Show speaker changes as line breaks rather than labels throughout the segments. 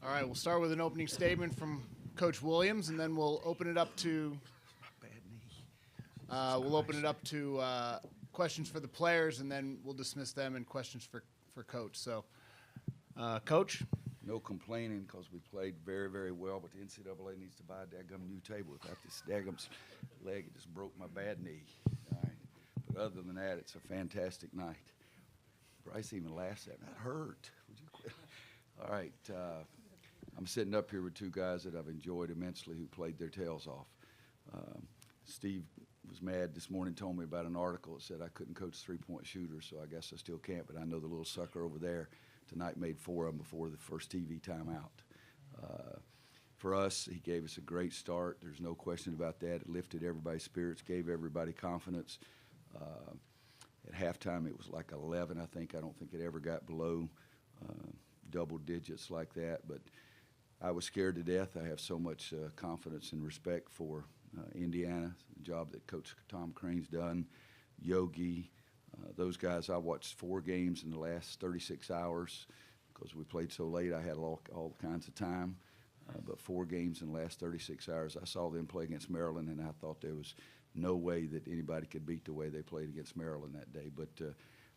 All right, we'll start with an opening statement from Coach Williams, and then we'll open it up to questions for the players, and then we'll dismiss them and questions for Coach. So, Coach?
No complaining because we played very, very well, but the NCAA needs to buy a daggum new table. Without this daggum's leg, it just broke my bad knee. All right. But other than that, it's a fantastic night. Brice even laughs at me. That hurt. Would you quit? All right. I'm sitting up here with two guys that I've enjoyed immensely who played their tails off. Steve was mad this morning, told me about an article that said I couldn't coach three-point shooters, so I guess I still can't, but I know the little sucker over there tonight made 4 of them before the first TV timeout. For us, he gave us a great start. There's no question about that. It lifted everybody's spirits, gave everybody confidence. At halftime, it was like 11, I think. I don't think it ever got below double digits like that, but I was scared to death. I have so much confidence and respect for Indiana, the job that Coach Tom Crane's done, Yogi, those guys. I watched 4 games in the last 36 hours because we played so late. I had all kinds of time, but 4 games in the last 36 hours. I saw them play against Maryland, and I thought there was no way that anybody could beat the way they played against Maryland that day. But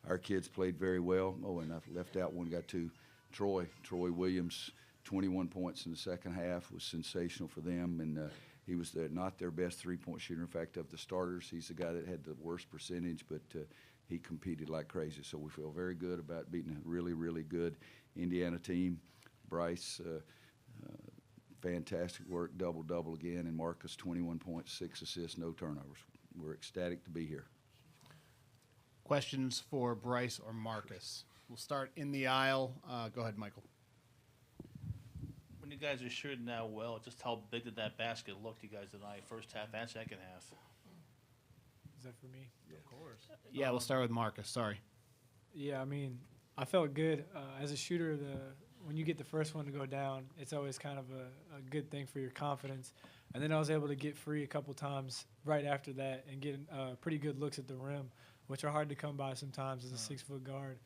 our kids played very well. Oh, and I left out one guy too, Troy Williams. 21 points in the second half was sensational for them, and he was not their best three-point shooter. In fact, of the starters, he's the guy that had the worst percentage, but he competed like crazy. So we feel very good about beating a really, really good Indiana team. Brice, fantastic work, double-double again, and Marcus, 21 points, 6 assists, no turnovers. We're ecstatic to be here.
Questions for Brice or Marcus? We'll start in the aisle. Go ahead, Michael.
When you guys are shooting now well, just how big did that basket look to you guys tonight, first half and second half?
Is that for me?
Yeah.
Of course.
Yeah, we'll start with Marcus. Sorry.
Yeah, I mean, I felt good. As a shooter, when you get the first one to go down, it's always kind of a good thing for your confidence. And then I was able to get free a couple times right after that and get pretty good looks at the rim, which are hard to come by sometimes as a 6-foot guard.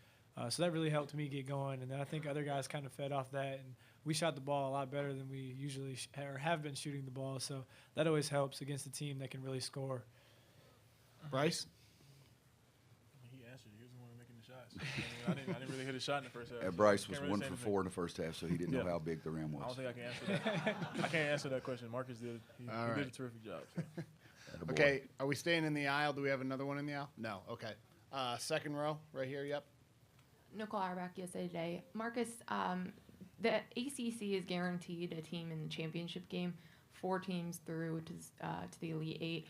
So that really helped me get going. And then I think other guys kind of fed off that. And we shot the ball a lot better than we usually or have been shooting the ball. So that always helps against a team that can really score.
Brice?
He answered. He was the one making the shots. I didn't really hit a shot in the first half.
Brice was 1 for 4 in the first half, so he didn't know how big the rim was.
I don't think I can answer that. I can't answer that question. Marcus did. He did a terrific job. So.
Okay, are we staying in the aisle? Do we have another one in the aisle? No. Okay. Second row, right here. Yep.
Nicole Auerbach, USA Today. Marcus, the ACC is guaranteed a team in the championship game, 4 teams through to the Elite 8.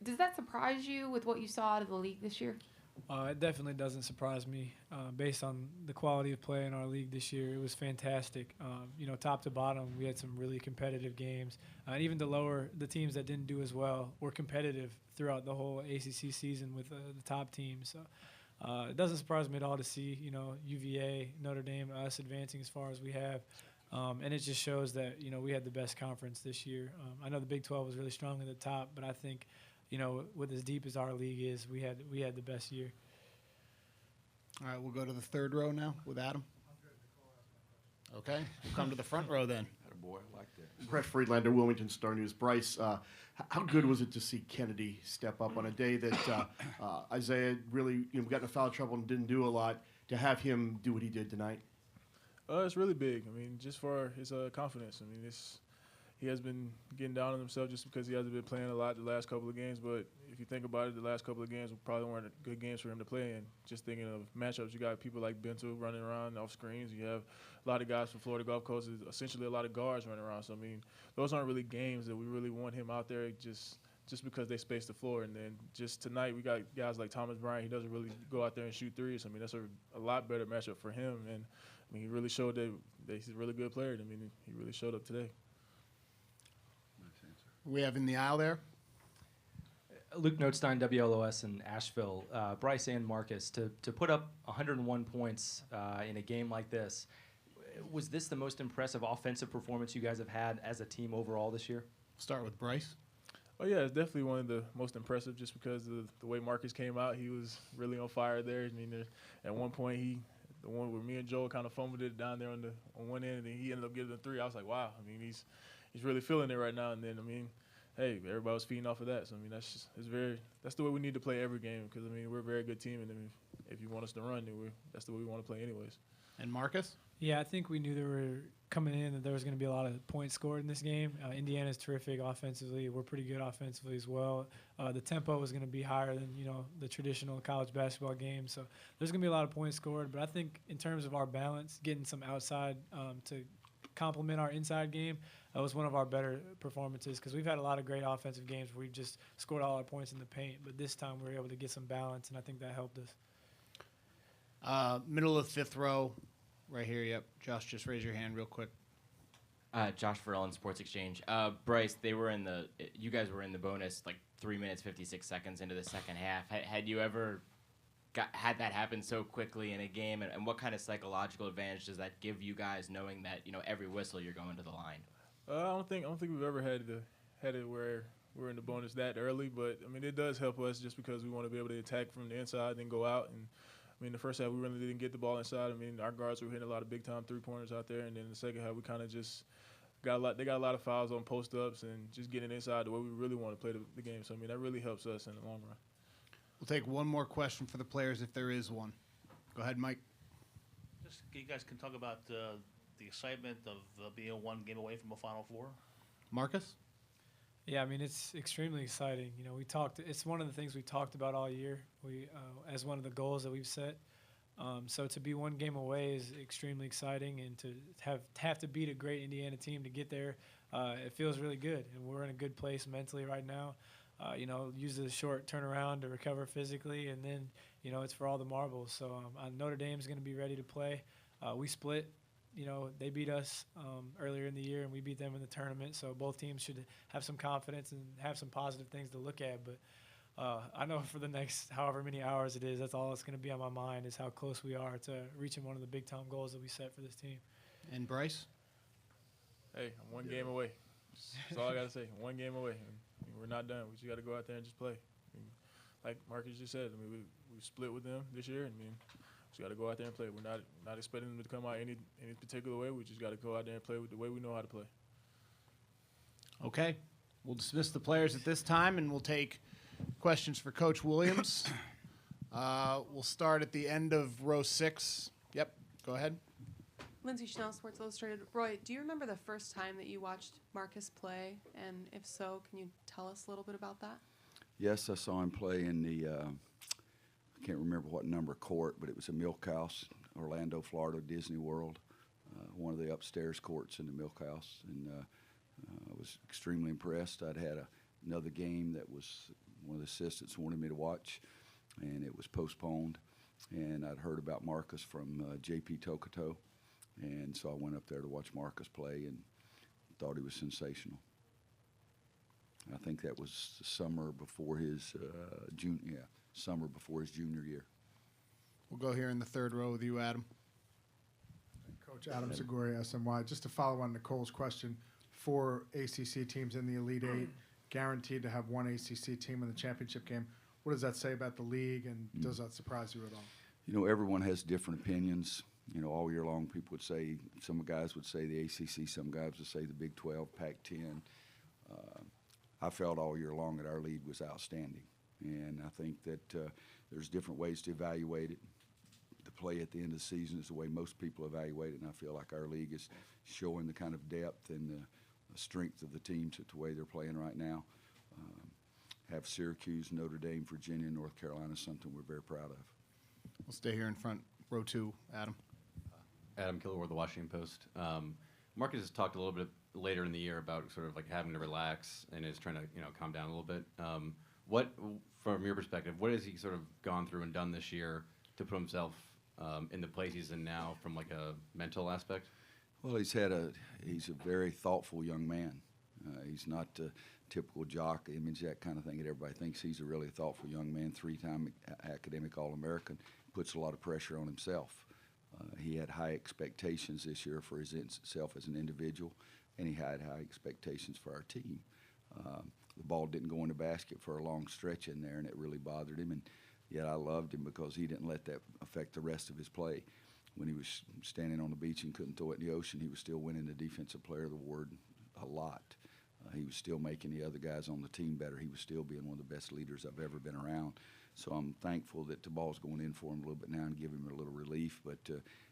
Does that surprise you with what you saw out of the league this year?
It definitely doesn't surprise me. Based on the quality of play in our league this year, it was fantastic. Top to bottom, we had some really competitive games. And even the teams that didn't do as well were competitive throughout the whole ACC season with the top teams. So it doesn't surprise me at all to see, UVA, Notre Dame, us advancing as far as we have. And it just shows that, we had the best conference this year. I know the Big 12 was really strong at the top, but I think, with as deep as our league is, we had the best year.
All right, we'll go to the third row now with Adam. Okay, we'll come to the front row then.
Boy, I like that.
Brett Friedlander, Wilmington Star News. Brice, how good was it to see Kennedy step up on a day that Isaiah really got in foul trouble and didn't do a lot, to have him do what he did tonight?
It's really big. I mean, just for his confidence. I mean, he has been getting down on himself just because he hasn't been playing a lot the last couple of games. But if you think about it, the last couple of games probably weren't good games for him to play in. Just thinking of matchups, you got people like Bento running around off screens. You have a lot of guys from Florida Gulf Coast, essentially a lot of guards running around. So, I mean, those aren't really games that we really want him out there just because they space the floor. And then just tonight we got guys like Thomas Bryant. He doesn't really go out there and shoot threes. I mean, that's a lot better matchup for him. And, I mean, he really showed that he's a really good player. I mean, he really showed up today.
We have in the aisle there.
Luke Notestein, WLOS in Asheville. Brice and Marcus, to put up 101 points in a game like this, was this the most impressive offensive performance you guys have had as a team overall this year?
Start with Brice.
Oh, yeah, it's definitely one of the most impressive just because of the way Marcus came out. He was really on fire there. I mean, at one point the one where me and Joel kind of fumbled it down there on one end, and then he ended up getting the 3. I was like, wow. I mean, he's really feeling it right now. And then, I mean, hey, everybody was feeding off of that. So, I mean, that's the way we need to play every game because, I mean, we're a very good team. And, I mean, if you want us to run, then that's the way we want to play anyways.
And Marcus?
Yeah, I think we knew there were coming in that there was going to be a lot of points scored in this game. Indiana's terrific offensively. We're pretty good offensively as well. The tempo was going to be higher than the traditional college basketball game. So there's going to be a lot of points scored. But I think in terms of our balance, getting some outside to complement our inside game, was one of our better performances because we've had a lot of great offensive games where we've just scored all our points in the paint. But this time we were able to get some balance, and I think that helped us.
Middle of fifth row, right here. Yep. Josh, just raise your hand real quick.
Josh Farrell in Sports Exchange. Brice, you guys were in the bonus like 3 minutes 56 seconds into the second half. Had you ever had that happen so quickly in a game, and what kind of psychological advantage does that give you guys, knowing that every whistle you're going to the line? I
don't think we've ever had it where we're in the bonus that early, but I mean it does help us just because we want to be able to attack from the inside and then go out. And I mean the first half we really didn't get the ball inside. I mean our guards were hitting a lot of big time 3-pointers out there, and then in the second half we kind of just got a lot of fouls on post ups and just getting inside the way we really want to play the game. So I mean that really helps us in the long run.
We'll take one more question for the players if there is one. Go ahead, Mike.
Just you guys can talk about the excitement of being one game away from a Final Four.
Marcus?
Yeah, I mean it's extremely exciting. It's one of the things we talked about all year. As one of the goals that we've set. So to be one game away is extremely exciting, and to have to beat a great Indiana team to get there, it feels really good. And we're in a good place mentally right now. Use the short turnaround to recover physically, and then it's for all the marbles. So Notre Dame's going to be ready to play. We split. They beat us earlier in the year, and we beat them in the tournament. So both teams should have some confidence and have some positive things to look at. But I know for the next however many hours it is, that's all that's going to be on my mind is how close we are to reaching one of the big-time goals that we set for this team.
And Brice?
Hey, I'm one game away. That's all I got to say. One game away. We're not done. We just got to go out there and just play. Like Marcus just said, we split with them this year. We just got to go out there and play. We're not expecting them to come out any particular way. We just got to go out there and play with the way we know how to play.
Okay. We'll dismiss the players at this time, and we'll take questions for Coach Williams. We'll start at the end of row 6. Yep, go ahead.
Lindsay Schnell, Sports Illustrated. Roy, do you remember the first time that you watched Marcus play? And if so, can you tell us a little bit about that?
Yes, I saw him play in the, I can't remember what number court, but it was a Milk House, Orlando, Florida, Disney World, one of the upstairs courts in the Milk House. And I was extremely impressed. I'd had another game that was one of the assistants wanted me to watch, and it was postponed. And I'd heard about Marcus from J.P. Tokoto. And so I went up there to watch Marcus play and thought he was sensational. I think that was the summer before his summer before his junior year.
We'll go here in the third row with you, Adam.
Coach Adam Seguri, SMY. Just to follow on Nicole's question, 4 ACC teams in the Elite Eight, guaranteed to have one ACC team in the championship game. What does that say about the league, and does that surprise you at all?
Everyone has different opinions. All year long, people would say, some guys would say the ACC, some guys would say the Big 12, Pac-10. I felt all year long that our league was outstanding. And I think that there's different ways to evaluate it. The play at the end of the season is the way most people evaluate it, and I feel like our league is showing the kind of depth and the strength of the teams at the way they're playing right now. Have Syracuse, Notre Dame, Virginia, North Carolina, something we're very proud of.
We'll stay here in front, row 2, Adam.
Adam Kilgore, The Washington Post. Marcus has talked a little bit later in the year about sort of like having to relax and is trying to calm down a little bit. What, from your perspective, what has he sort of gone through and done this year to put himself in the place he's in now from like a mental aspect?
Well, he's a very thoughtful young man. He's not the typical jock image, that kind of thing that everybody thinks. He's a really thoughtful young man, 3-time academic All-American, puts a lot of pressure on himself. He had high expectations this year for himself as an individual, and he had high expectations for our team. The ball didn't go in the basket for a long stretch in there, and it really bothered him. And yet I loved him because he didn't let that affect the rest of his play. when he was standing on the beach and couldn't throw it in the ocean, he was still winning the Defensive Player of the Award a lot. He was still making the other guys on the team better. He was still being one of the best leaders I've ever been around. So I'm thankful that the ball's going in for him a little bit now and give him a little relief. But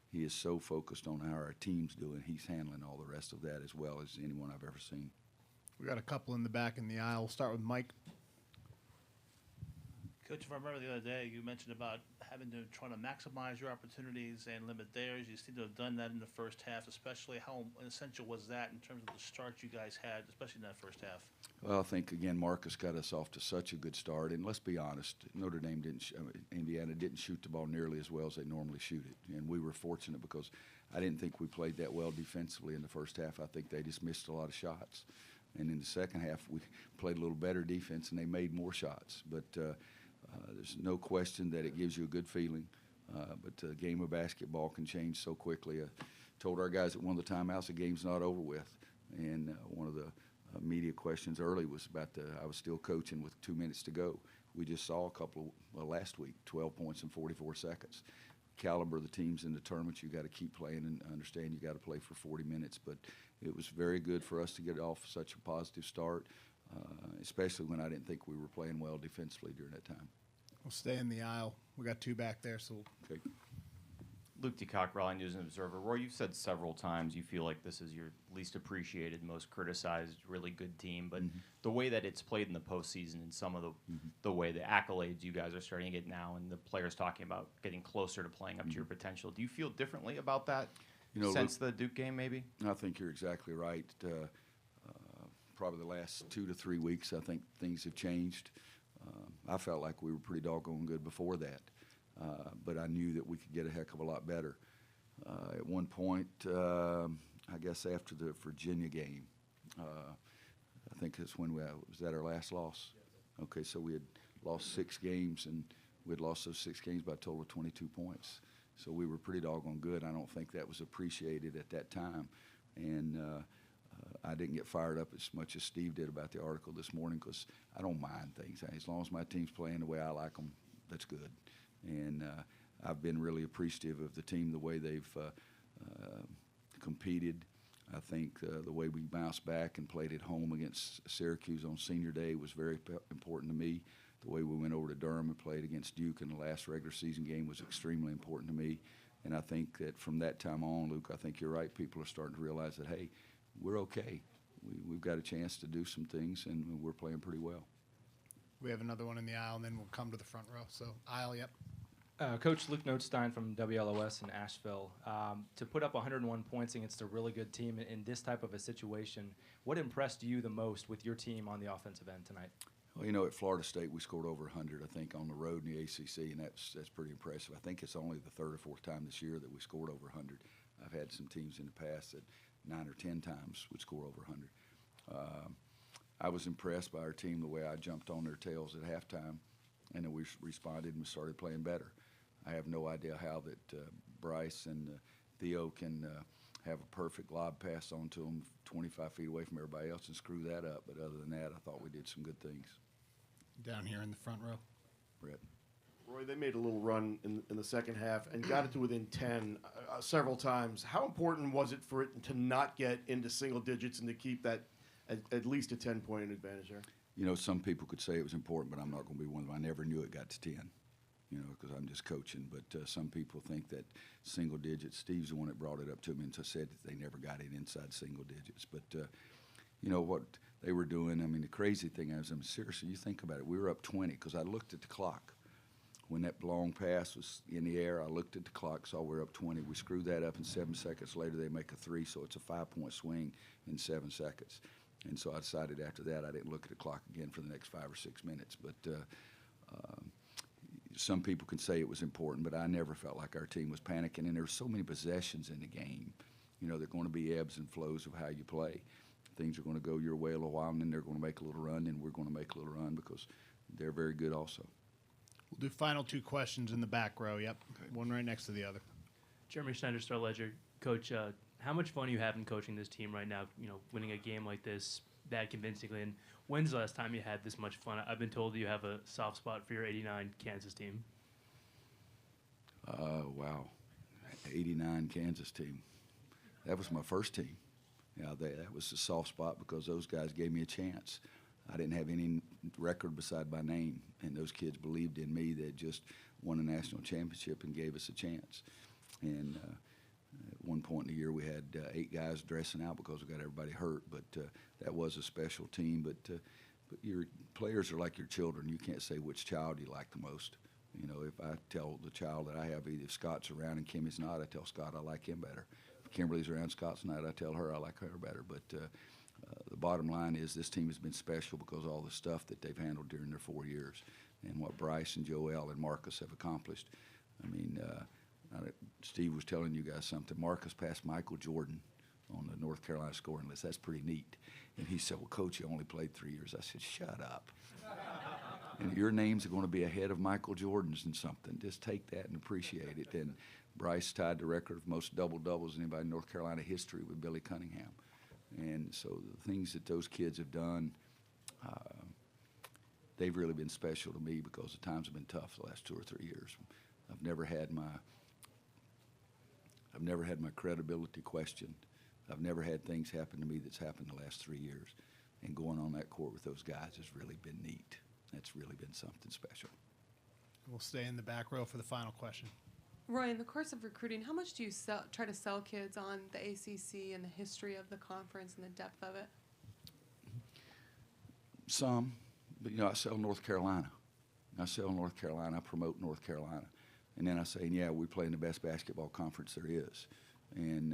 he is so focused on how our team's doing. He's handling all the rest of that as well as anyone I've ever seen.
We got a couple in the back in the aisle. We'll start with Mike.
Coach, if I remember the other day, you mentioned about having to try to maximize your opportunities and limit theirs. You seem to have done that in the first half, especially. How essential was that in terms of the start you guys had, especially in that first half?
Well, I think, again, Marcus got us off to such a good start. And let's be honest, Notre Dame Indiana didn't shoot the ball nearly as well as they normally shoot it. And we were fortunate because I didn't think we played that well defensively in the first half. I think they just missed a lot of shots. And in the second half, we played a little better defense, and they made more shots. But there's no question that it gives you a good feeling. But the game of basketball can change so quickly. I told our guys at one of the timeouts the game's not over with. And one of the media questions early was about I was still coaching with 2 minutes to go. We just saw a couple last week, 12 points in 44 seconds. Caliber of the teams in the tournament, you got to keep playing and understand you got to play for 40 minutes. But it was very good for us to get off such a positive start, especially when I didn't think we were playing well defensively during that time.
We'll stay in the aisle. We got two back there, so
Okay.
Luke DeCock, Raleigh News and Observer. Roy, you've said several times you feel like this is your least appreciated, most criticized, really good team. But the way that it's played in the postseason and some of the way the accolades you guys are starting to get now and the players talking about getting closer to playing up to your potential, do you feel differently about that since the Duke game maybe?
I think you're exactly right. Probably the last 2 to 3 weeks, I think things have changed. I felt like we were pretty doggone good before that. But I knew that we could get a heck of a lot better. At one point, I guess after the Virginia game, I think that's when was that our last loss? Okay, so we had lost 6 games, and we had lost those 6 games by a total of 22 points. So we were pretty doggone good. I don't think that was appreciated at that time. And I didn't get fired up as much as Steve did about the article this morning because I don't mind things. As long as my team's playing the way I like them, that's good. And I've been really appreciative of the team, the way they've competed. I think the way we bounced back and played at home against Syracuse on Senior Day was very important to me. The way we went over to Durham and played against Duke in the last regular season game was extremely important to me. And I think that from that time on, Luke, I think you're right. People are starting to realize that, hey, we're okay. We've got a chance to do some things, and we're playing pretty well.
we have another one in the aisle, and then we'll come to the front row. So aisle, yep.
Coach Luke Notestein from WLOS in Asheville. To put up 101 points against a really good team in this type of a situation, what impressed you the most with your team on the offensive end tonight?
Well, you know, at Florida State, we scored over 100, I think, on the road in the ACC, and that's pretty impressive. I think it's only the third or fourth time this year that we scored over 100. I've had some teams in the past that 9 or 10 times would score over 100. I was impressed by our team, the way I jumped on their tails at halftime, and then we responded and started playing better. I have no idea how that Brice and Theo can have a perfect lob pass on to them 25 feet away from everybody else and screw that up. But other than that, I thought we did some good things.
Down here in the front row.
Brett.
Roy, they made a little run in the second half and got it to within 10 several times. How important was it for it to not get into single digits and to keep that at least a 10-point advantage there?
You know, some people could say it was important, but I'm not going to be one of them. I never knew it got to 10, you know, because I'm just coaching. But some people think that single digits, Steve's the one that brought it up to me and said that they never got it inside single digits. But, you know, what they were doing, I mean, the crazy thing is, seriously, you think about it, we were up 20 because I looked at the clock. When that long pass was in the air, I looked at the clock, saw we were up 20. We screwed that up, and 7 seconds later they make a three, so it's a 5-point swing in 7 seconds. And so I decided after that I didn't look at the clock again for the next 5 or 6 minutes. But some people can say it was important, but I never felt like our team was panicking. And there were so many possessions in the game. You know, there are going to be ebbs and flows of how you play. Things are going to go your way a little while, and then they're going to make a little run, and we're going to make a little run because they're very good also.
We'll do final 2 questions in the back row. Yep, okay. One right next to the other.
Jeremy Schneider, Star Ledger. Coach, how much fun are you having coaching this team right now? You know, winning a game like this that convincingly. And when's the last time you had this much fun? I've been told you have a soft spot for your '89 Kansas team.
Wow. '89 Kansas team. That was my first team. That was a soft spot because those guys gave me a chance. I didn't have any record beside my name, and those kids believed in me. They had just won a national championship and gave us a chance. And at one point in the year, we had 8 guys dressing out because we got everybody hurt. But that was a special team. But your players are like your children. You can't say which child you like the most. You know, if I tell the child that I have, either if Scott's around and Kimmy's not, I tell Scott I like him better. If Kimberly's around, Scott's not, I tell her I like her better. But the bottom line is this team has been special because of all the stuff that they've handled during their 4 years and what Brice and Joel and Marcus have accomplished. I mean, Steve was telling you guys something. Marcus passed Michael Jordan on the North Carolina scoring list. That's pretty neat. And he said, well, Coach, you only played 3 years. I said, shut up. And your names are going to be ahead of Michael Jordan's and something. Just take that and appreciate it. And Brice tied the record of most double-doubles in anybody in North Carolina history with Billy Cunningham. And so the things that those kids have done, they've really been special to me because the times have been tough the last 2 or 3 years. I've never had my credibility questioned. I've never had things happen to me that's happened the last 3 years. And going on that court with those guys has really been neat. That's really been something special.
We'll stay in the back row for the final question.
Roy, in the course of recruiting, how much do you try to sell kids on the ACC and the history of the conference and the depth of it?
Some, but I sell North Carolina. I sell North Carolina. I promote North Carolina, and then I say, yeah, we play in the best basketball conference there is, and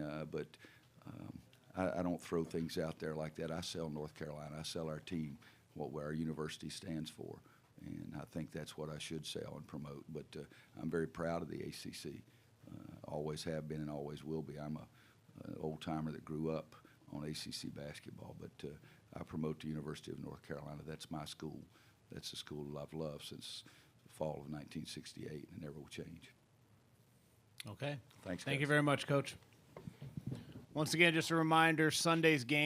I don't throw things out there like that. I sell North Carolina. I sell our team, what our university stands for. And I think that's what I should sell and promote. But I'm very proud of the ACC. Always have been and always will be. I'm an old-timer that grew up on ACC basketball. But I promote the University of North Carolina. That's my school. That's the school that I've loved since the fall of 1968, and it never will change.
Okay.
Thanks,
Thank
guys.
you very much, Coach. Once again, just a reminder, Sunday's game.